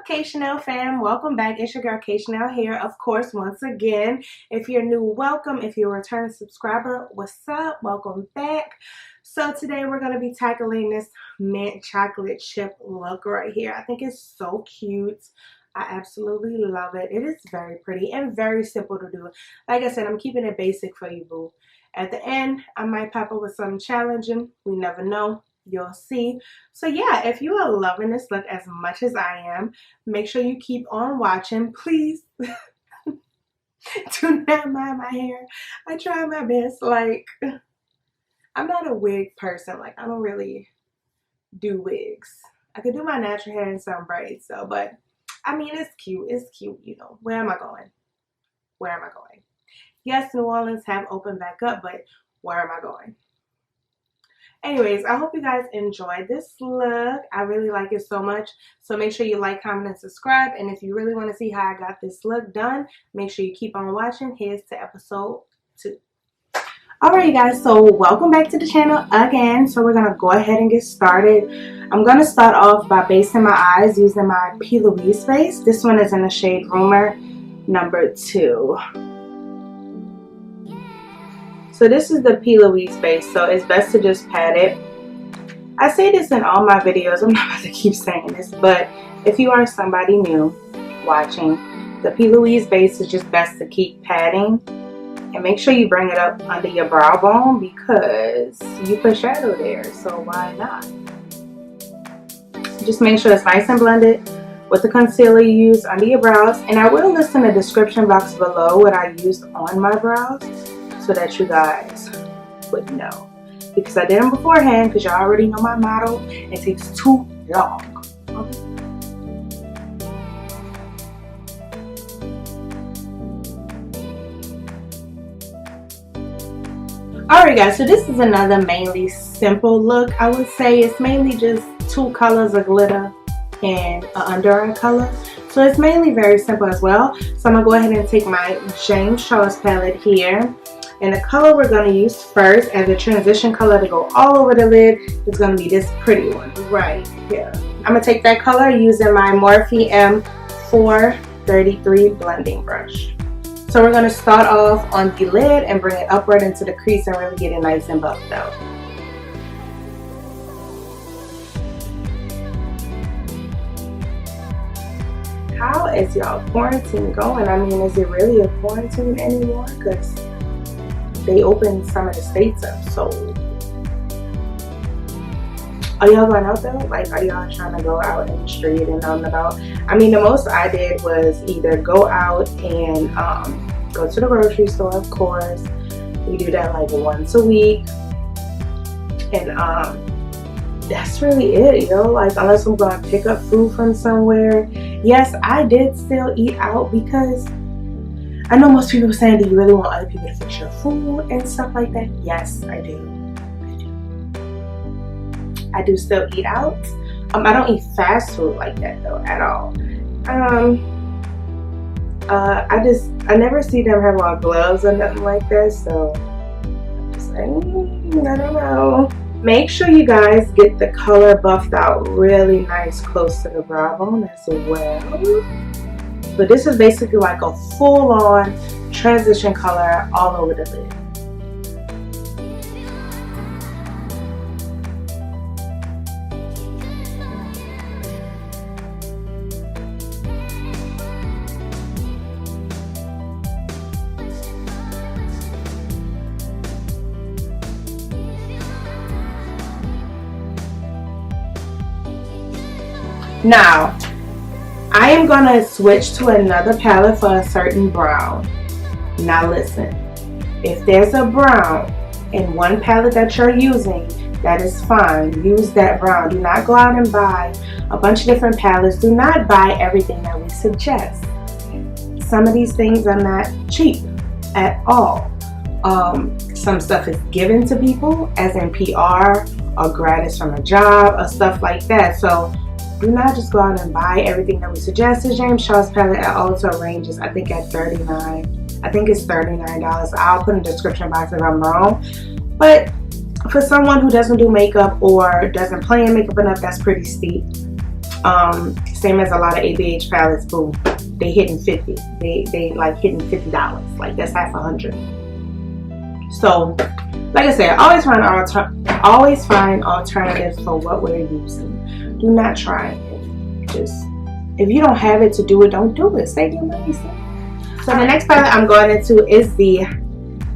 up, KayChanel fam? Welcome back. It's your girl KayChanel here, of course, once again. If you're new, welcome. If you're a return subscriber, what's up? Welcome back. So today we're going to be tackling this mint chocolate chip look right here. I think it's so cute. I absolutely love it. It is very pretty and very simple to do. Like I said, I'm keeping it basic for you, boo. At the end, I might pop up with something challenging. We never know. You'll see. So yeah, if you are loving this look as much as I am, make sure you keep on watching. Please do not mind my hair. I try my best. Like, I'm not a wig person. Like, I don't really do wigs. I could do my natural hair in some braids though, but I mean, it's cute. It's cute, you know. Where am I going? Where am I going? Yes, New Orleans have opened back up, but where am I going? Anyways, I hope you guys enjoyed this look. I really like it so much. So make sure you like, comment, and subscribe. And if you really want to see how I got this look done, make sure you keep on watching. Here's to episode 2. Alright, you guys, so welcome back to the channel again. So we're going to go ahead and get started. I'm going to start off by basing my eyes using my P. Louise base. This one is in the shade Rumor number 2. So this is the P. Louise base, so it's best to just pat it. I say this in all my videos. I'm not about to keep saying this, but if you are somebody new watching, the P. Louise base is just best to keep patting. And make sure you bring it up under your brow bone because you put shadow there, so why not? Just make sure it's nice and blended with the concealer you use under your brows. And I will list in the description box below what I used on my brows so that you guys would know. Because I did them beforehand because y'all already know my motto. It takes too long. Okay. Alright guys, so this is another mainly simple look. I would say it's mainly just 2 colors of glitter and an under eye color. So it's mainly very simple as well. So I'm going to go ahead and take my James Charles palette here. And the color we're going to use first as a transition color to go all over the lid is going to be this pretty one right here. I'm going to take that color using my Morphe M433 blending brush. So we're going to start off on the lid and bring it upward into the crease and really get it nice and buffed out. How is y'all quarantine going? I mean, is it really a quarantine anymore? Because they opened some of the states up. So are y'all going out though? Like, are y'all trying to go out in the street and out and about? I mean, the most I did was either go out and go to the grocery store, of course. We do that like once a week. And that's really it, yo. Like, unless I'm going to pick up food from somewhere. Yes, I did still eat out because I know most people are saying, do you really want other people to fix your food and stuff like that? Yes, I do. I do still eat out. I don't eat fast food like that though at all. I never see them have on gloves or nothing like that, so I'm just like, I don't know. Make sure you guys get the color buffed out really nice close to the brow bone as well. But this is basically like a full-on transition color all over the lid. Now, I am going to switch to another palette for a certain brown. Now listen, if there's a brown in one palette that you're using, that is fine. Use that brown. Do not go out and buy a bunch of different palettes. Do not buy everything that we suggest. Some of these things are not cheap at all. Some stuff is given to people as in PR or gratis from a job or stuff like that. So do not just go out and buy everything that we suggest. The James Charles palette at also ranges, I think at $39. I think it's $39. I'll put in the description box if I'm wrong. But for someone who doesn't do makeup or doesn't play in makeup enough, that's pretty steep. Same as a lot of ABH palettes, boom, they hitting 50. They like hitting $50. Like that's half $100. So, like I said, always find alternatives for what we're using. Do not try it. Just, if you don't have it to do it, don't do it. Save your money. So the next palette I'm going into is the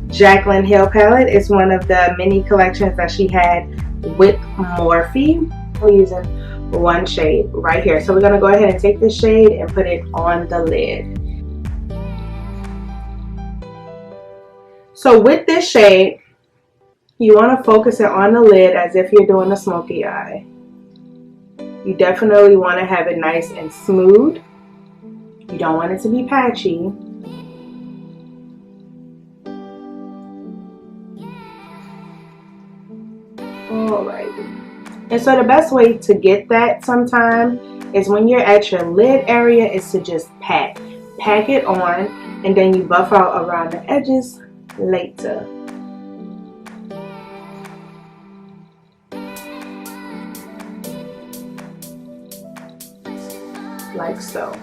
Jaclyn Hill palette. It's one of the mini collections that she had with Morphe. We're using one shade right here. So we're going to go ahead and take this shade and put it on the lid. So with this shade, you want to focus it on the lid as if you're doing a smoky eye. You definitely want to have it nice and smooth. You don't want it to be patchy. Alrighty. And so the best way to get that sometime is when you're at your lid area is to just pack it on, and then you buff out around the edges later. Like so.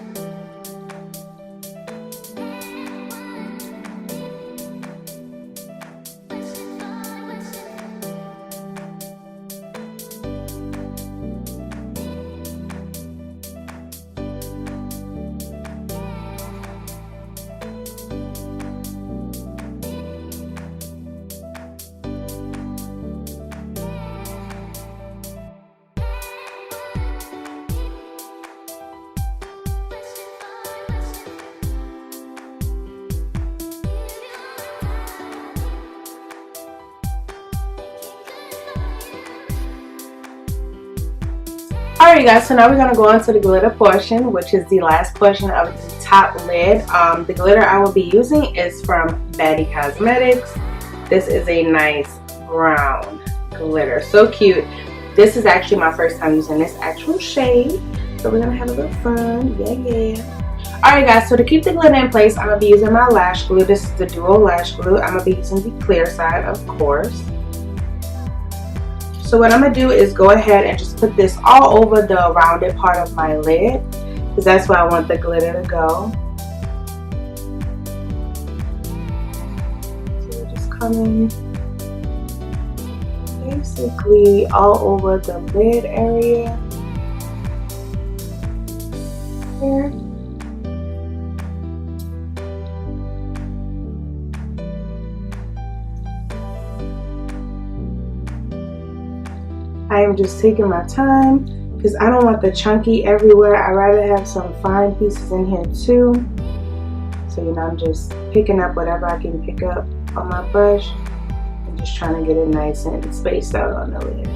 Alright guys, so now we're going to go on to the glitter portion, which is the last portion of the top lid. The glitter I will be using is from Baddie Cosmetics. This is a nice brown glitter. So cute. This is actually my first time using this actual shade. So we're going to have a little fun. Yeah. Alright guys, so to keep the glitter in place, I'm going to be using my lash glue. This is the dual lash glue. I'm going to be using the clear side, of course. So what I'm going to do is go ahead and just put this all over the rounded part of my lid, because that's where I want the glitter to go. So we're just coming basically all over the lid area here. I am just taking my time because I don't want the chunky everywhere. I'd rather have some fine pieces in here too. So, you know, I'm just picking up whatever I can pick up on my brush and just trying to get it nice and spaced out on the lid.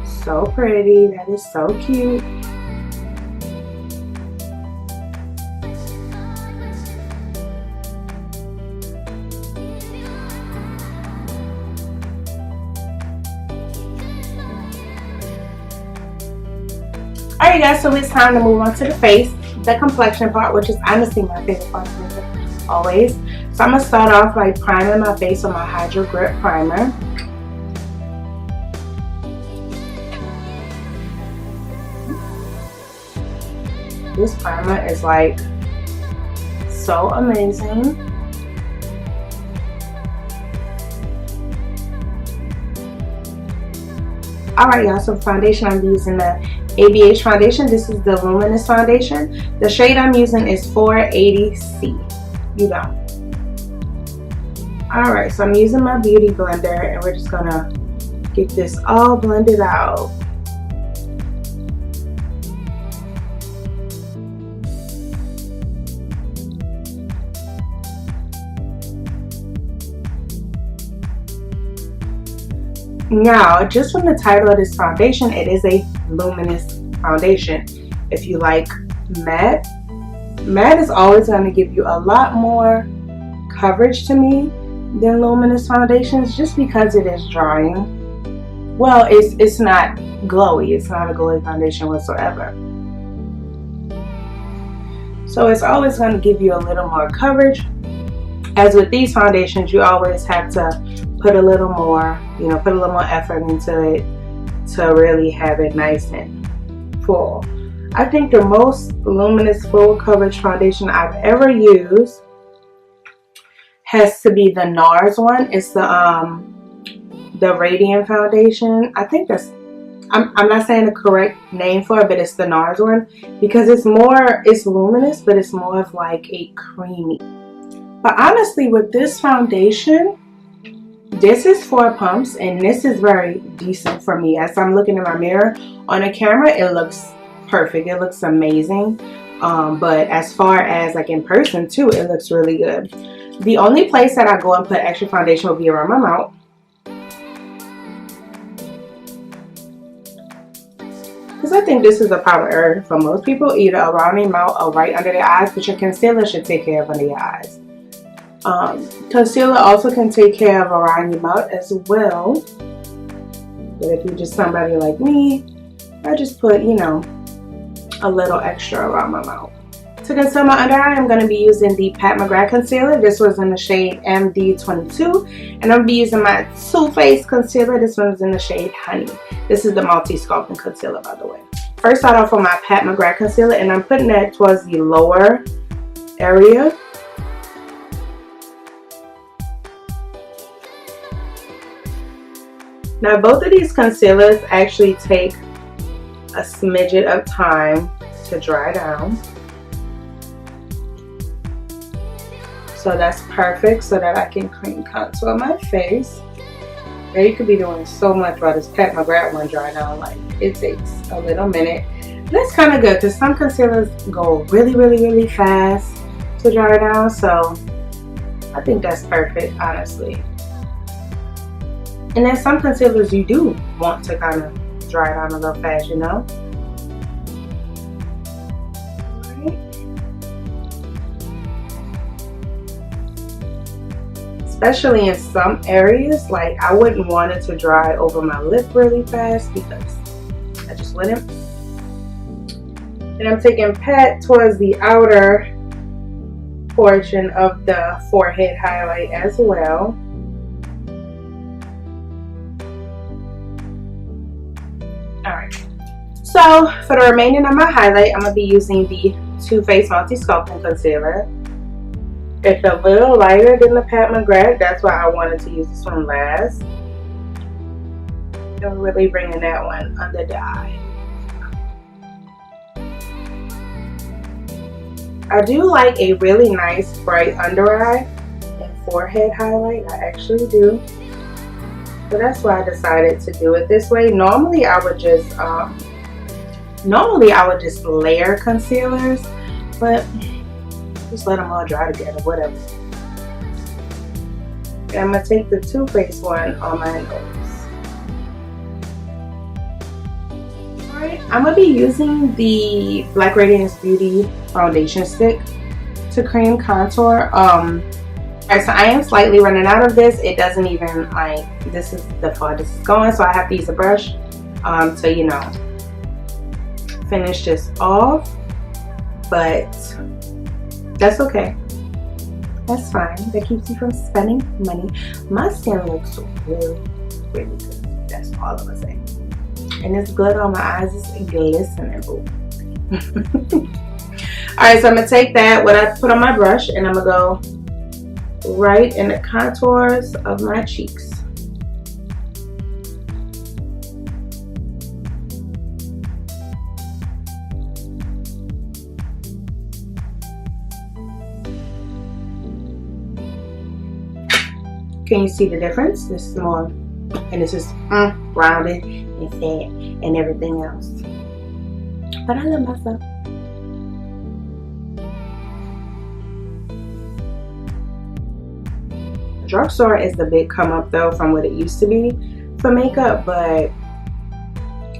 So pretty. That is so cute. Alright guys, so it's time to move on to the face, the complexion part, which is honestly my favorite part of makeup, always. So I'm going to start off by priming my face with my Hydro Grip Primer. This primer is like so amazing. Alright y'all, so foundation, I'm using the ABH foundation. This is the Luminous foundation. The shade I'm using is 480C. You know. Alright, so I'm using my beauty blender and we're just gonna get this all blended out. Now, just from the title of this foundation, it is a luminous foundation. If you like matte, matte is always going to give you a lot more coverage to me than luminous foundations, just because it is drying. Well, it's not glowy. It's not a glowy foundation whatsoever. So it's always going to give you a little more coverage. As with these foundations, you always have to put a little more, you know, put a little more effort into it to really have it nice and full. I think the most luminous full coverage foundation I've ever used has to be the NARS one. It's the Radiant foundation. I think that's, I'm not saying the correct name for it, but it's the NARS one because it's luminous, but it's more of like a creamy. But honestly, with this foundation, this is 4 pumps and this is very decent for me. As I'm looking in my mirror on a camera, it looks perfect. It looks amazing. But as far as like in person too, it looks really good. The only place that I go and put extra foundation will be around my mouth. Because I think this is a problem area for most people, either around their mouth or right under their eyes, but your concealer should take care of under your eyes. Concealer also can take care of around your mouth as well. But if you're just somebody like me, I just put, you know, a little extra around my mouth. To conceal my under eye, I'm going to be using the Pat McGrath concealer. This was in the shade MD22. And I'm going to be using my Too Faced concealer. This one is in the shade Honey. This is the multi-sculpting concealer, by the way. First, start off with my Pat McGrath concealer, and I'm putting that towards the lower area. Now, both of these concealers actually take a smidget of time to dry down. So that's perfect so that I can cream contour my face. Now you could be doing so much while this Pat McGrath one dry down. Like, it takes a little minute. That's kind of good because some concealers go really, really, really fast to dry down. So I think that's perfect, honestly. And then some concealers you do want to kind of dry down a little fast, you know. Especially in some areas, like I wouldn't want it to dry over my lip really fast because I just wouldn't. And I'm taking Pat towards the outer portion of the forehead highlight as well. Alright, so for the remaining of my highlight, I'm going to be using the Too Faced Multi-Sculpting Concealer. It's a little lighter than the Pat McGrath. That's why I wanted to use this one last. I'm really bringing that one under the eye. I do like a really nice bright under eye and forehead highlight. I actually do. So that's why I decided to do it this way. Normally I would just layer concealers, but just let them all dry together, whatever. And I'm going to take the Too Faced one on my nose. Alright, I'm going to be using the Black Radiance Beauty foundation stick to cream contour. Alright, so I am slightly running out of this. It doesn't even, like, this is the farthest it's going, so I have to use a brush to, you know, finish this off. But that's okay. That's fine. That keeps you from spending money. My skin looks really, really good. That's all I'm gonna say. And this glitter on my eyes is glistening, boo. Alright, so I'm gonna take that, what I put on my brush, and I'm gonna go right in the contours of my cheeks. Can you see the difference? This is more, and this is rounded and fat and everything else. But I love myself. Drugstore is the big come up though from what it used to be for makeup, but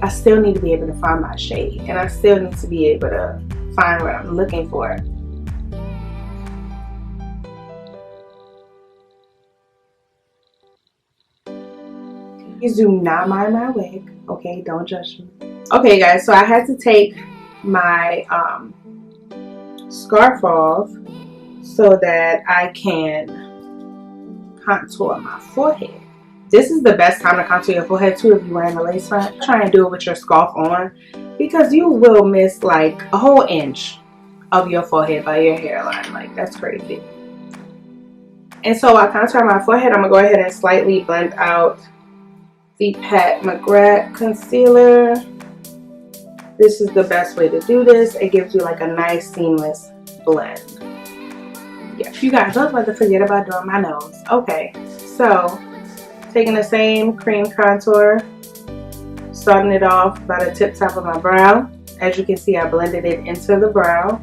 I still need to be able to find my shade, and I still need to be able to find what I'm looking for. Please do not mind my wig, okay? Don't judge me. Okay, guys, so I had to take my scarf off so that I can contour my forehead. This is the best time to contour your forehead too if you're wearing a lace front. Try and do it with your scarf on, because you will miss like a whole inch of your forehead by your hairline. Like, that's crazy. And so I contour my forehead. I'm going to go ahead and slightly blend out the Pat McGrath concealer. This is the best way to do this. It gives you like a nice seamless blend. Yeah, you guys, I was about to forget about doing my nose. Okay, so taking the same cream contour, starting it off by the tip top of my brow. As you can see, I blended it into the brow.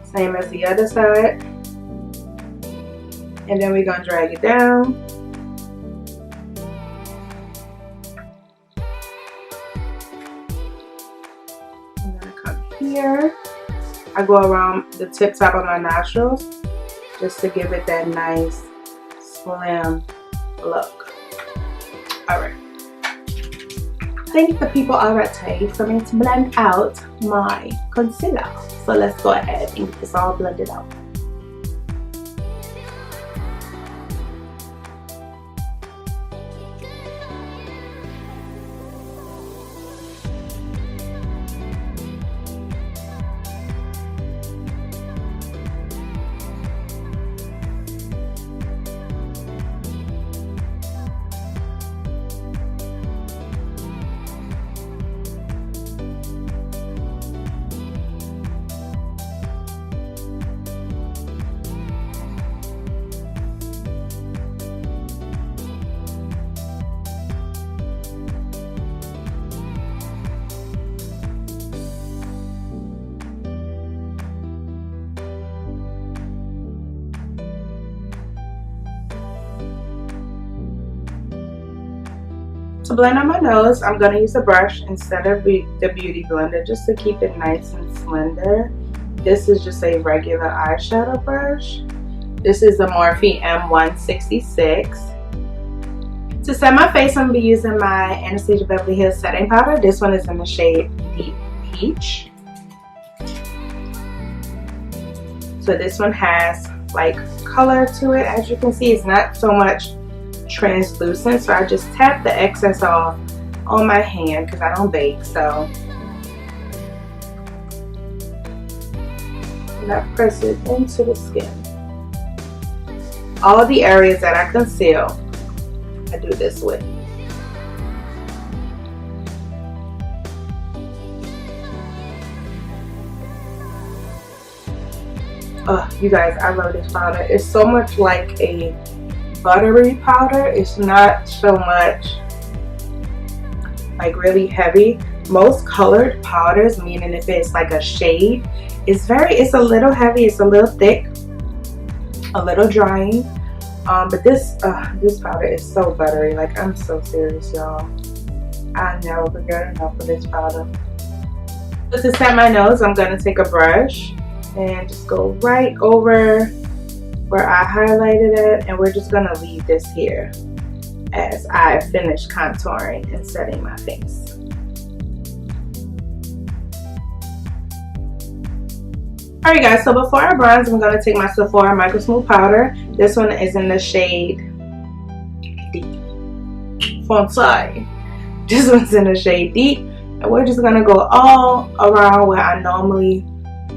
Same as the other side. And then we're going to drag it down. I'm going to come here. I go around the tip top of my nostrils just to give it that nice slim look. Alright. I think the people are ready for me to blend out my concealer. So let's go ahead and get this all blended out. To blend on my nose, I'm going to use a brush instead of the Beauty Blender just to keep it nice and slender. This is just a regular eyeshadow brush. This is the Morphe M166. To set my face, I'm going to be using my Anastasia Beverly Hills setting powder. This one is in the shade Deep Peach. So this one has like color to it. As you can see, it's not so much translucent, so I just tap the excess off on my hand because I don't bake. So and I press it into the skin. All the areas that I conceal, I do this with. Oh, you guys, I love this powder. It's so much like a buttery powder. It's not so much like really heavy. Most colored powders, meaning if it's like a shade, it's a little heavy, it's a little thick, a little drying. But this powder is so buttery. Like, I'm so serious, y'all. I never get enough of this powder. So to set my nose, I'm gonna take a brush and just go right over where I highlighted it, and we're just gonna leave this here as I finish contouring and setting my face. Alright guys, so before I bronze, I'm gonna take my Sephora Micro Smooth powder. This one is in the shade Deep. Foncé. This one's in the shade Deep, and we're just gonna go all around where I normally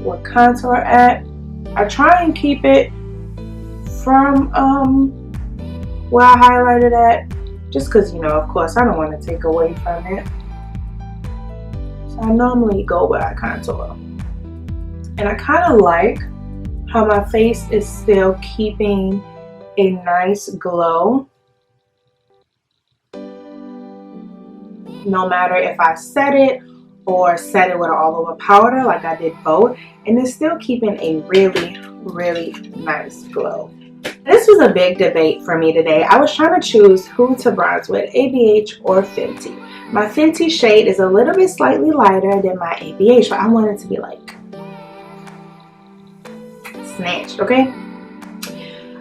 would contour at. I try and keep it from where I highlighted at, just because, you know, of course I don't want to take away from it. So I normally go where I contour, and I kind of like how my face is still keeping a nice glow no matter if I set it or set it with an all over powder like I did both, and it's still keeping a really nice glow. This was a big debate for me today. I was trying to choose who to bronze with, ABH or Fenty. My Fenty shade is a little bit slightly lighter than my ABH, but I want it to be like snatched, okay?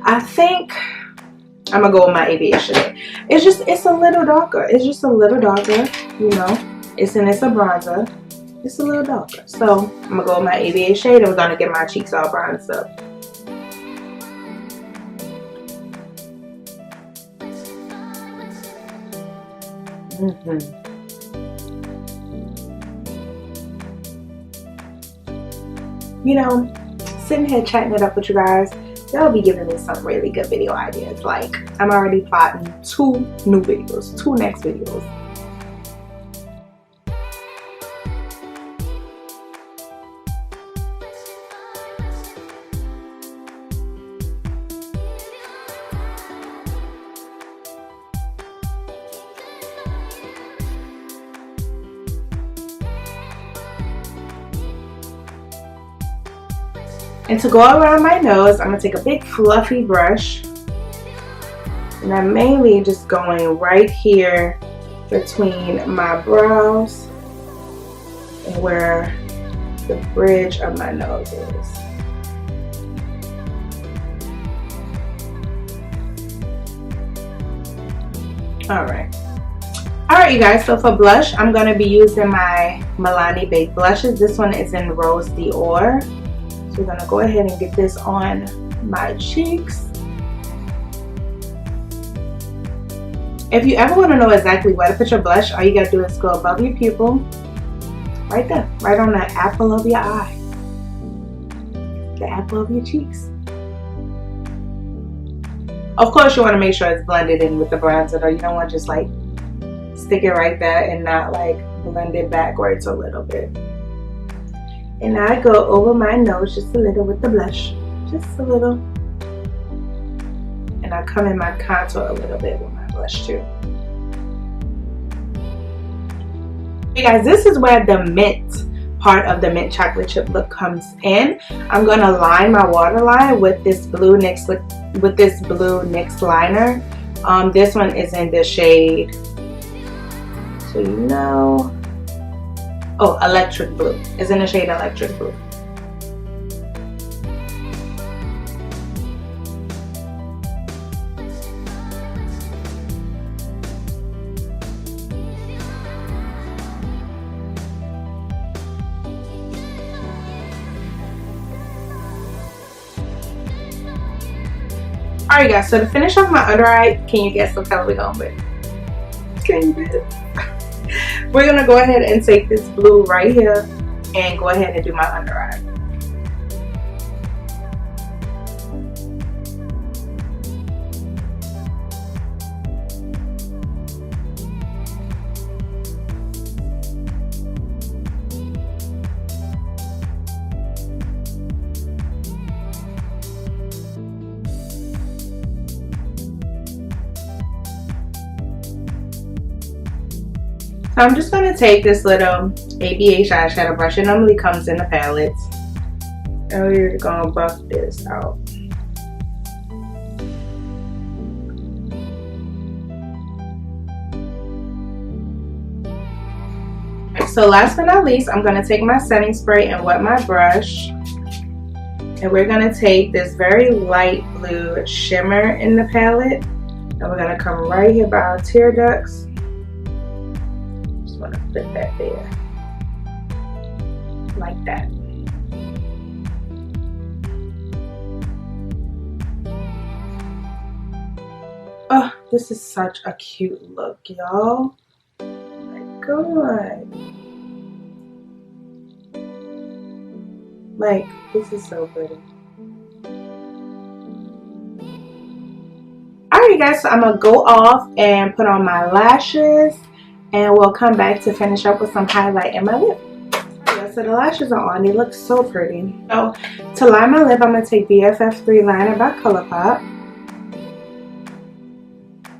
I think I'm gonna go with my ABH today. It's a little darker. It's just a little darker, you know. It's a bronzer. It's a little darker. So I'm gonna go with my ABH shade, and we're gonna get my cheeks all bronzed up. You know, sitting here chatting it up with you guys, y'all be giving me some really good video ideas. Like, I'm already plotting 2 new videos, 2 next videos. And to go around my nose, I'm going to take a big fluffy brush. And I'm mainly just going right here between my brows and where the bridge of my nose is. Alright, you guys, so for blush, I'm going to be using my Milani Baked blushes. This one is in Rose Dior. So we're going to go ahead and get this on my cheeks. If you ever want to know exactly where to put your blush, all you got to do is go above your pupil, right there, right on the apple of your eye, the apple of your cheeks. Of course, you want to make sure it's blended in with the bronzer, though. You don't want to just like stick it right there and not like blend it backwards a little bit. And I go over my nose just a little with the blush, just a little. And I come in my contour a little bit with my blush too. Hey guys, this is where the mint part of the mint chocolate chip look comes in. I'm gonna line my waterline with this blue NYX liner. This one is in the shade, so you know. Oh, electric blue. It's in the shade electric blue. Alright guys, so to finish off my under eye, can you guess what color we're going with? Can you guess? We're going to go ahead and take this blue right here and go ahead and do my under eye. So I'm just going to take this little ABA eyeshadow brush. It normally comes in the palettes. And we're going to buff this out. So last but not least, I'm going to take my setting spray and wet my brush. And we're going to take this very light blue shimmer in the palette. And we're going to come right here by our tear ducts. Want to put that there like that. Oh, this is such a cute look, y'all. Oh my god, like this is so pretty. Alright guys, so I'm gonna go off and put on my lashes. And we'll come back to finish up with some highlight in my lip. Yeah, so the lashes are on. They look so pretty. So to line my lip, I'm going to take BFF3 Liner by ColourPop.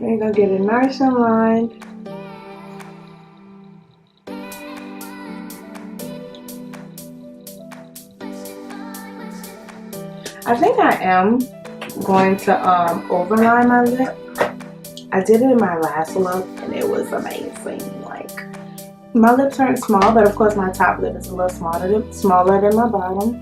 We're going to get it nice and lined. I think I am going to overline my lip. I did it in my last look and it was amazing. Like, my lips aren't small, but of course my top lip is a little smaller than my bottom.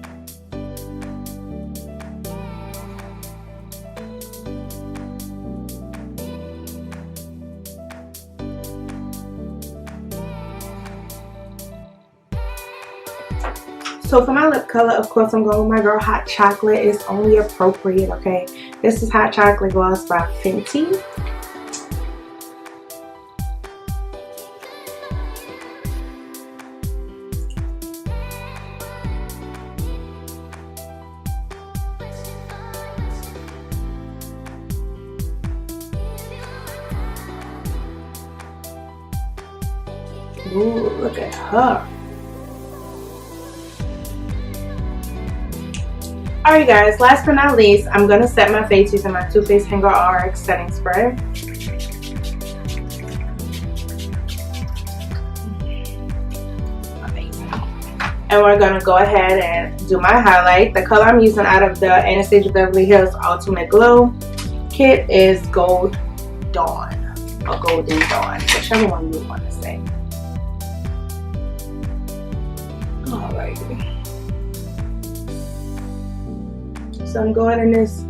So for my lip color, of course, I'm going with my girl Hot Chocolate. It's only appropriate, okay? This is Hot Chocolate Gloss by Fenty. Ooh, look at her. Alright guys, last but not least, I'm going to set my face using my Too Faced Hanger RX setting spray. Amazing. And we're going to go ahead and do my highlight. The color I'm using out of the Anastasia Beverly Hills Ultimate Glow kit is Gold Dawn. Or Golden Dawn, whichever one you want to say. Alrighty. So I'm going in this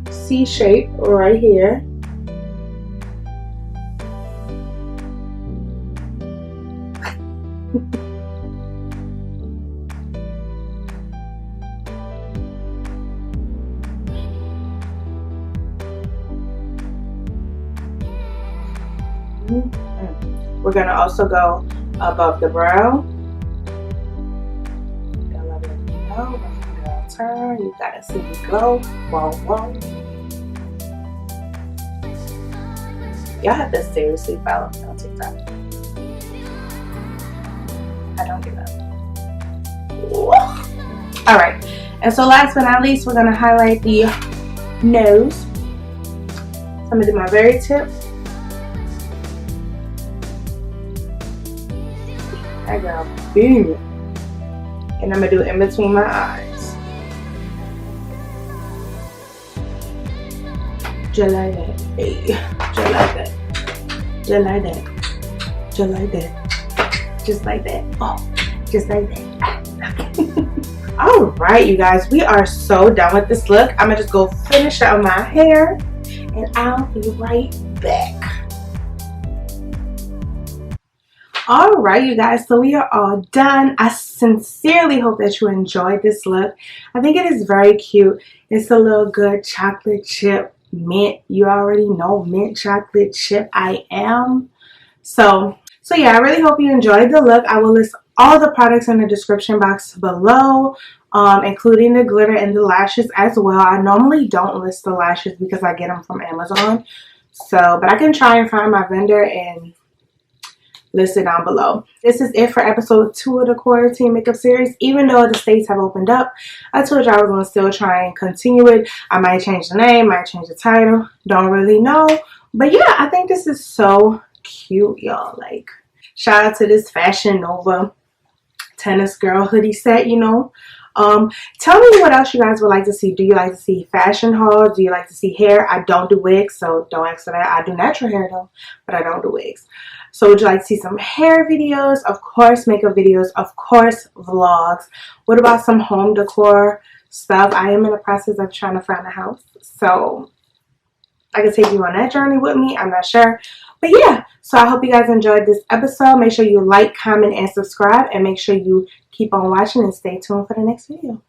C shape right here. We're going to also go above the brow. Turn, you gotta see me glow. Whoa, whoa. Y'all have to seriously follow me on TikTok. I don't give up. Alright, and so last but not least, we're gonna highlight the nose. So I'm gonna do my very tip. That girl, boom. And I'm gonna do it in between my eyes. Just like that, hey, just like that, just like that, just like that, just like that, oh, just like that. Alright you guys, we are so done with this look. I'm gonna just go finish out my hair and I'll be right back. Alright you guys, so we are all done. I sincerely hope that you enjoyed this look. I think it is very cute. It's a little good chocolate chip mint. You already know mint chocolate chip I am. So yeah, I really hope you enjoyed the look. I will list all the products in the description box below, including the glitter and the lashes as well. I normally don't list the lashes because I get them from Amazon. So, but I can try and find my vendor and list it down below. This is it for episode 2 of the quarantine makeup series. Even though the states have opened up, I told you I was going to still try and continue it. I might change the name, might change the title, don't really know. But yeah, I think this is so cute, y'all. Like, shout out to this Fashion Nova tennis girl hoodie set, you know. Tell me what else you guys would like to see. Do you like to see fashion hauls? Do you like to see hair? I don't do wigs, so don't ask for that. I do natural hair though, but I don't do wigs. So would you like to see some hair videos? Of course, makeup videos. Of course, vlogs. What about some home decor stuff? I am in the process of trying to find a house, so I can take you on that journey with me. I'm not sure. But yeah, so I hope you guys enjoyed this episode. Make sure you like, comment, and subscribe. And make sure you keep on watching and stay tuned for the next video.